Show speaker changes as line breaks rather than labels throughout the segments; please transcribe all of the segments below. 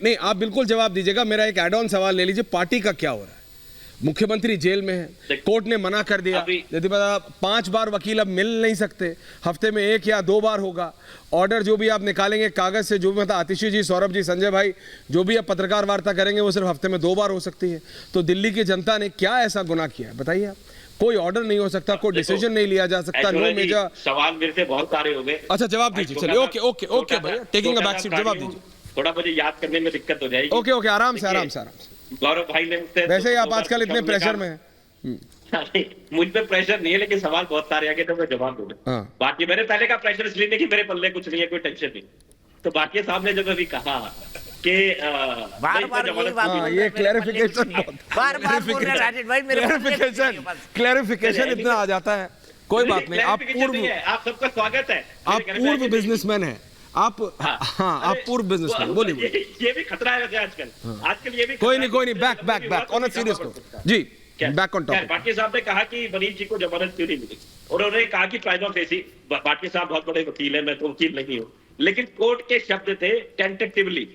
नहीं, आप बिल्कुल जवाब दीजिएगा। मेरा एक एड ऑन सवाल ले लीजिए, पार्टी का क्या हो रहा है? मुख्यमंत्री जेल में है, कोर्ट ने मना कर दिया, यदि 5 बार वकील अब मिल नहीं सकते, हफ्ते में 1 या 2 बार होगा। ऑर्डर जो भी आप निकालेंगे कागज से, जो भी मतलब आतिशी जी, सौरभ जी, संजय भाई, जो भी आप पत्रकार वार्ता करेंगे वो सिर्फ हफ्ते में 2 बार हो सकती है। तो दिल्ली की जनता ने क्या ऐसा गुनाह किया है बताइए आप? कोई ऑर्डर नहीं हो सकता, कोई डिसीजन नहीं लिया जा सकता, नो मेजर।
सवाल मेरे से बहुत सारे हो गए।
अच्छा, जवाब दीजिए, चलिए। ओके ओके ओके भैया, टेकिंग अ बैक सीट, जवाब दीजिए।
थोड़ा मुझे याद करने में दिक्कत हो जाएगी।
ओके ओके, आराम से आराम से आराम से।
गौरव भाई ने मुझसे,
वैसे ही आप आजकल इतने प्रेशर में हैं।
मुझ पे प्रेशर नहीं है, लेकिन सवाल बहुत सारे आगे तो मैं जवाब दूंगा। बाकी मेरे पहले का प्रेशर इसलिए नहीं कि मेरे पल्ले कुछ नहीं है, कोई टेंशन नहीं। तो बाकी साहब ने जब अभी कहा कि
ये क्लैरिफिकेशन, क्लैरिफिकेशन इतना आ जाता है, कोई बात नहीं।
आप सबका स्वागत है।
आप पूर्व बिजनेसमैन हैं, आप आप पूर्व बिजनेसमैन, बोलिए।
ये भी खतरा है आजकल ये भी।
कोई नहीं, back on a serious note जी, बैक ऑन टॉपिक।
भाटिया साहब ने कहा कि मनीष जी को जमानत क्यों नहीं मिली, और उन्होंने कहा कि प्राइमा फेसी। भाटिया साहब बहुत बड़े वकील हैं, मैं तो वकील नहीं हूं, लेकिन कोर्ट के शब्द थे टेंटेटिवली,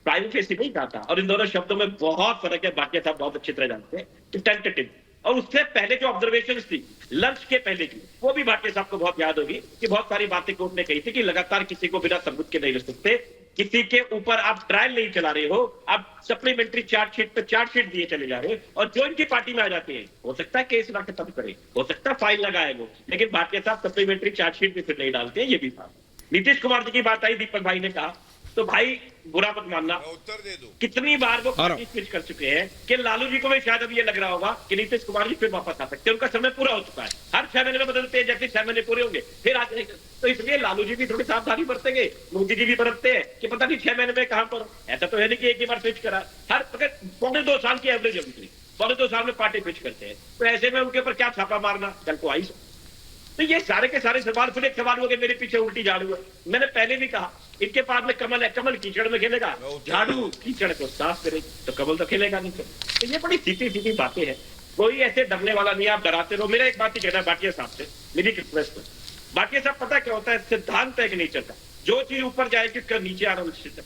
प्राइमा फेसी नहीं कहा था। और इन दोनों शब्दों में बहुत फर्क है, भाटिया साहब बहुत अच्छी तरह जानते हैं कि टेंटेटिव। और उससे पहले जो ऑब्जर्वेशन थी लंच के पहले की, वो भी भाटिया साहब को बहुत याद होगी कि बहुत सारी बातें कोर्ट ने कही थी कि लगातार किसी को बिना सबूत के नहीं रख सकते, किसी के ऊपर आप ट्रायल नहीं चला रहे हो, आप सप्लीमेंट्री चार्जशीट पे चार्जशीट दिए चले जा रहे हो, और जो इनकी पार्टी में आ जाती है, हो सकता है केस ना खत्म करे, हो सकता है फाइल लगाए वो, लेकिन भाटिया साहब सप्लीमेंट्री चार्जशीट भी फिर नहीं डालते हैं, ये भी था। नीतीश कुमार जी की बात आई, दीपक भाई ने कहा, तो भाई बुरा मत मानना, उत्तर दे दो। कितनी बार वो पार्टी स्विच कर चुके हैं कि लालू जी को भी शायद अब ये लग रहा होगा कि नीतीश कुमार जी फिर वापस आ सकते हैं, उनका समय पूरा हो चुका है। हर 6 महीने में बदलते हैं, जैसे 6 महीने पूरे होंगे फिर आ जाएंगे। तो इसलिए लालू जी भी थोड़ी सावधानी बरतेंगे, मोदी जी भी बरतते हैं कि पता नहीं 6 महीने में कहां पर। ऐसा तो है नहीं कि एक ही बार स्विच करा, हर 2.5 साल की एवरेज है उनकी, 2.5 साल में पार्टी स्विच करते हैं। तो ऐसे में उनके ऊपर क्या छापा मारना, कल को आई। तो ये सारे के सारे सवाल, फिर एक सवाल हो गए मेरे पीछे उल्टी झाड़ू है। मैंने पहले भी कहा, इनके पास में कमल है, कमल कीचड़ में खेलेगा, झाड़ू कीचड़ को साफ करेगी, तो कमल तो खेलेगा नहीं। तो ये बड़ी सीधी सीधी बातें हैं, कोई ऐसे डरने वाला नहीं, आप डराते रहो। मेरा एक बात ही कहना है भाटिया साहब से, मेरी रिक्वेस्ट है। भाटिया साहब, पता क्या होता है, सिद्धांत है एक नेचर का, जो चीज ऊपर जाएगी उसका नीचे आना निश्चित है,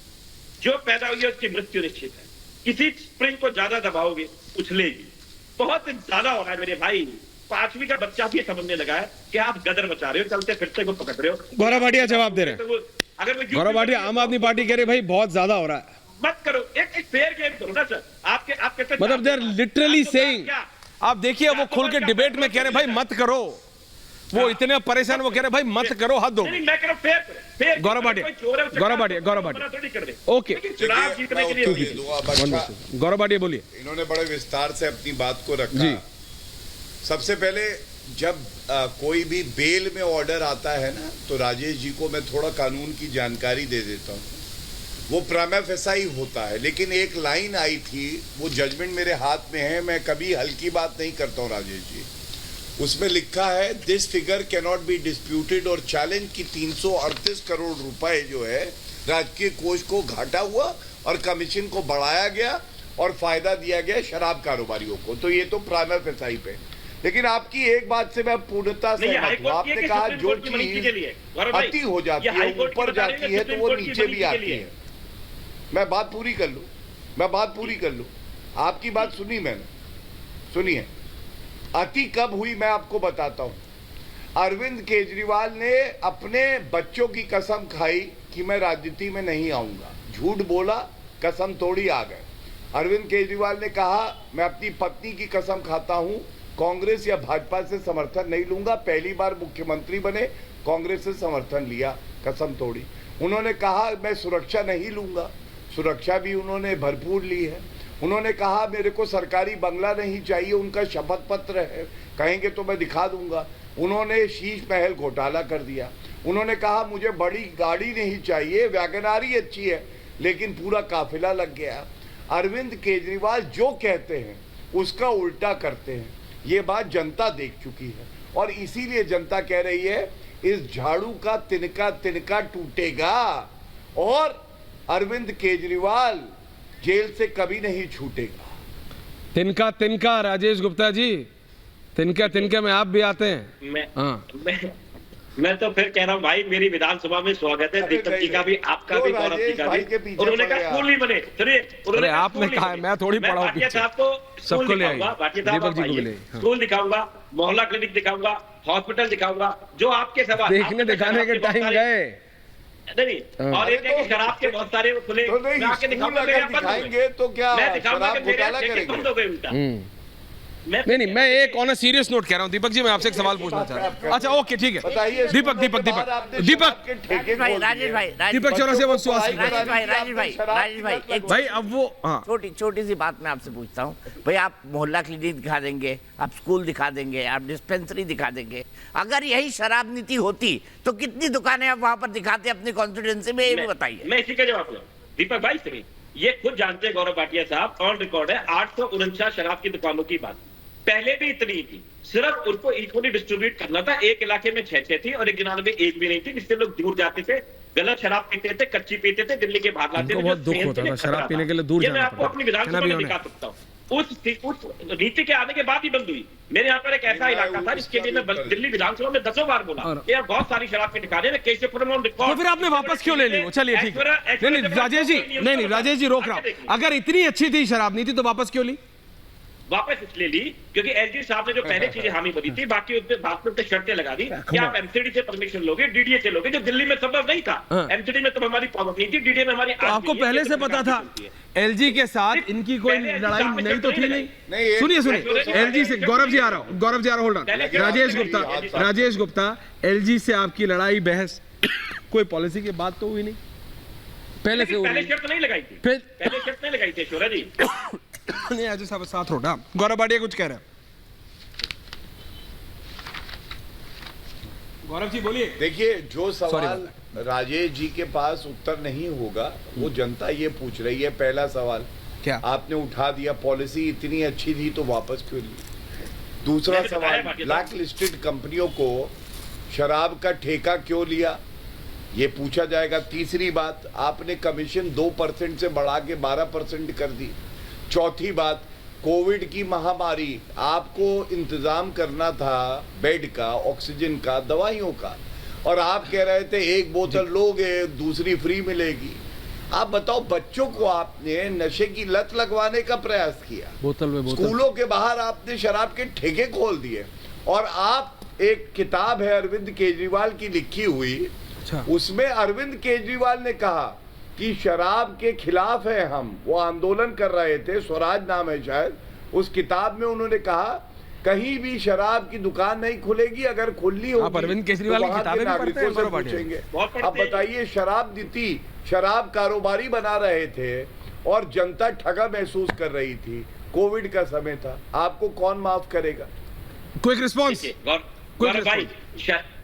जो पैदा हुई है उसकी मृत्यु निश्चित है। किसी स्प्रिंग को ज्यादा दबाओगे उछलेगी। बहुत ज्यादा हो रहा है मेरे भाई, 5वीं का बच्चा भी समझने लगा है कि आप गदर बचा रहे हो, चलते फिरते को पकड़ रहे हो।
गौरव भाटिया जवाब दे रहे हैं। अगर गौरव भाटिया, आम आदमी पार्टी कह रही भाई बहुत ज्यादा हो रहा है,
मत करो, एक फेयर गेम करो ना सर। आपके
मतलब दे आर लिटरली सेइंग, आप देखिए वो खुल के डिबेट में कह रहे भाई मत करो, वो इतने परेशान, वो कह रहे भाई मत करो, हद हो। गौरव भाटिया ओके, गौरव भाटिया बोलिए।
इन्होंने बड़े विस्तार से अपनी बात को रखा। सबसे पहले जब कोई भी बेल में ऑर्डर आता है ना, तो राजेश जी को मैं थोड़ा कानून की जानकारी दे देता हूँ। वो प्राइमा फेसी होता है, लेकिन एक लाइन आई थी, वो जजमेंट मेरे हाथ में है, मैं कभी हल्की बात नहीं करता हूँ राजेश जी। उसमें लिखा है, this figure can not be disputed और चैलेंज की 338 करोड़ रुपए जो है राजकीय कोष को घाटा हुआ और कमीशन को बढ़ाया गया और फायदा दिया गया शराब कारोबारियों को। तो ये तो प्राइमा फेसी पे। लेकिन आपकी एक बात से मैं पूर्णता सहमत हूं, आपने कहा जो चीज अति हो जाती है, ऊपर जाती है, तो वो नीचे भी आती है। मैं बात पूरी कर लूं, आपकी बात सुनी मैंने, सुनिए। अति कब हुई मैं आपको बताता हूं। अरविंद केजरीवाल ने अपने बच्चों की कसम खाई कि मैं राजनीति में नहीं आऊंगा, झूठ बोला, कसम तोड़ी, आ गए। अरविंद केजरीवाल ने कहा, मैं अपनी पत्नी की कसम खाता हूं, कांग्रेस या भाजपा से समर्थन नहीं लूंगा। पहली बार मुख्यमंत्री बने, कांग्रेस से समर्थन लिया, कसम तोड़ी। उन्होंने कहा मैं सुरक्षा नहीं लूंगा, सुरक्षा भी उन्होंने भरपूर ली है। उन्होंने कहा मेरे को सरकारी बंगला नहीं चाहिए, उनका शपथ पत्र है, कहेंगे तो मैं दिखा दूंगा। उन्होंने शीश महल घोटाला कर दिया। उन्होंने कहा मुझे बड़ी गाड़ी नहीं चाहिए, वैगनार ही अच्छी है, लेकिन पूरा काफिला लग गया। अरविंद केजरीवाल जो कहते हैं उसका उल्टा करते हैं, ये बात जनता देख चुकी है। और इसीलिए जनता कह रही है इस झाड़ू का तिनका तिनका टूटेगा और अरविंद केजरीवाल जेल से कभी नहीं छूटेगा।
तिनका तिनका, राजेश गुप्ता जी, तिनका तिनके में आप भी आते हैं।
मैं तो फिर कह रहा हूँ भाई, मेरी विधानसभा में स्वागत है,
अरे
दीपक जी का भी, आपका
तो
भी, गौरव जी
राजेश
का
भाई के
भी।
पीछे
उन्होंने
पड़
कहा
गया।
स्कूल नहीं बने, सुनिए, उन्होंने कहा
आपने
स्कूल
कहा
नहीं
है,
बने।
मैं थोड़ी पढ़ा हूँ
भाटिया
पीछे।
साहब को स्कूल
सबको ले
दिखाऊंगा,
आइए।
भाटिया साहब
दीपक
आप
जी को भी
आइए,
ले आइए, हाँ।
स्कूल दिखाऊंगा, मोहल्ला क्लिनिक दिखाऊंगा, हॉस्पिटल दिखाऊंगा, जो आपके सवाल
देखने दिखाने के टाइम गए।
नहीं, और एक है कि शराब के बहुत सारे वो खुले,
तो नहीं,
मैं आके
स्कूल
दिखाऊंगा,
अगर
मेरे यहाँ बंद हो गए।
दिखाएंगे तो क्या
मैं दिखाऊंगा
शराब
कि मेरे
घोटाला
यहाँ ठेके
करेंगे?
बंद हो गए उल्टा।
नहीं, मैं एक ऑन अ सीरियस नोट कह रहा हूँ दीपक जी, मैं आपसे एक सवाल पूछना चाह रहा हूँ। अच्छा ओके, ठीक है।
बताइए,
दीपक
स्कूलों के बाहर आपने
दीपक
शराब के ठेके खोल
राजेश
दिए।
भाई
दीपक चौरसिया वो स्वास्थ्य
राजेश भाई एक
भाई, अब वो हाँ
छोटी सी बात मैं आपसे पूछता हूँ भाई, आप मोहल्ला क्लिनिक दिखा देंगे, आप स्कूल दिखा देंगे, आप डिस्पेंसरी दिखा देंगे, अगर यही शराब नीति होती तो कितनी दुकानें आप वहां पर दिखाते अपनी कॉन्स्टिट्यूंसी में, ये भी बताइए।
मैं इसी का जवाब दूं। दीपक भाई सुनिए, ये खुद जानते हैं गौरव भाटिया साहब, ऑन रिकॉर्ड है, 849 शराब की दुकानों की बात, पहले भी इतनी ही थी, सिर्फ उनको इक्वली डिस्ट्रीब्यूट करना था। एक इलाके में 6 थी और एक गिनाने में एक भी नहीं थी, जिससे लोग दूर जाते थे, गलत शराब पीते थे, कच्ची पीते थे, दिल्ली के बाहर लाते
उनको
थे,
बहुत
जो
दुख
सेहत
होता
के लिए
था, शराब
खतरा
पीने
था।
के लिए दूर
ये
जाना
मैं आपको
पड़ता
अपनी
था।
विधानसभा
कहना
में
भी
दिखा
होना है।
सकता हूँ। उस नीति के आने के बाद ही बंद हुई। मेरे यहाँ पर एक ऐसा
नहीं,
इलाका था जिसके लिए मैं
उसका भी
दिल्ली विधानसभा में 10 बार बोला,
और-
यार बहुत सारी शराब के ठिकाने में कैसे
तो फिर आपने वापस क्यों ले ली वो? चलिए ठीक है। नहीं राजेश जी, नहीं राजेश जी, रोक रहा हूँ। अगर इतनी अच्छी थी शराब नीति तो वापस क्यों ली?
वापस इसलिए ली क्योंकि एलजी साहब ने जो पहले चीजें हामी भरी थी, बाकी उसपे बात पे शर्तें लगा दी कि आप एमसीडी से परमिशन लोगे, डीडीए से लोगे, जो दिल्ली में संभव नहीं था।
हाँ।
एमसीडी में तो हमारी पावर नहीं थी, डीडीए में हमारी
तो आपको पहले से पता था एलजी के साथ इनकी कोई
पहले LG
लड़ाई
साहब ने
नहीं तो
शर्त
थी
नहीं
नहीं।
नहीं,
सुनिए
पहले
सुनिए, एलजी से गौरव जी आ रहा हूँ, होल्ड ऑन।
पहले
राजेश गुप्ता, एलजी से आपकी लड़ाई बहस कोई पॉलिसी की बात तो हुई नहीं, पहले से हो
पहले
रही।
शर्त नहीं लगाई थी,
फिर
पहले शर्त नहीं लगाई थी शोरा जी।
नहीं आज साहब साथ रोटा। गौरव भाटिया कुछ कह रहे हैं। गौरव जी बोलिए।
देखिए, जो सवाल
Sorry,
राजेश जी के पास उत्तर नहीं होगा वो जनता ये पूछ रही है। पहला सवाल
क्या?
आपने उठा दिया, पॉलिसी इतनी अच्छी थी तो वापस क्यों ली? दूसरा
मैंने बताया
सवाल,
भाटिया
ब्लैक लिस्टेड कंपनियों को शराब का ठेका क्यों लिया, ये पूछा जाएगा। तीसरी बात, आपने कमीशन 2% से बढ़ा के 12% कर दी। चौथी बात, कोविड की महामारी, आपको इंतजाम करना था बेड का, ऑक्सीजन का, दवाइयों का, और आप कह रहे थे एक बोतल लोगे दूसरी फ्री मिलेगी। आप बताओ, बच्चों को आपने नशे की लत लगवाने का प्रयास किया,
बोतल में बोतल।
स्कूलों के बाहर आपने शराब के ठेके खोल दिए, और आप, एक किताब है अरविंद केजरीवाल की लिखी हुई,
अच्छा।
उसमें अरविंद केजरीवाल ने कहा कि शराब के खिलाफ है हम, वो आंदोलन कर रहे थे, स्वराज नाम है शायद, उस किताब में उन्होंने कहा कहीं भी शराब की दुकान नहीं खुलेगी, अगर खुली होगी
आप अरविंद केजरीवाल की
वहाँ के
किताबें भी पढ़ते हैं,
नागरिकों से
गौरव भाटिया?
पूछेंगे।
बहुत पढ़ते
अब
हैं।
बताइए, शराब नीति, शराब कारोबारी बना रहे थे और जनता ठगा महसूस कर रही थी, कोविड का समय था, आपको कौन माफ करेगा?
Quick response.
गौरव भाई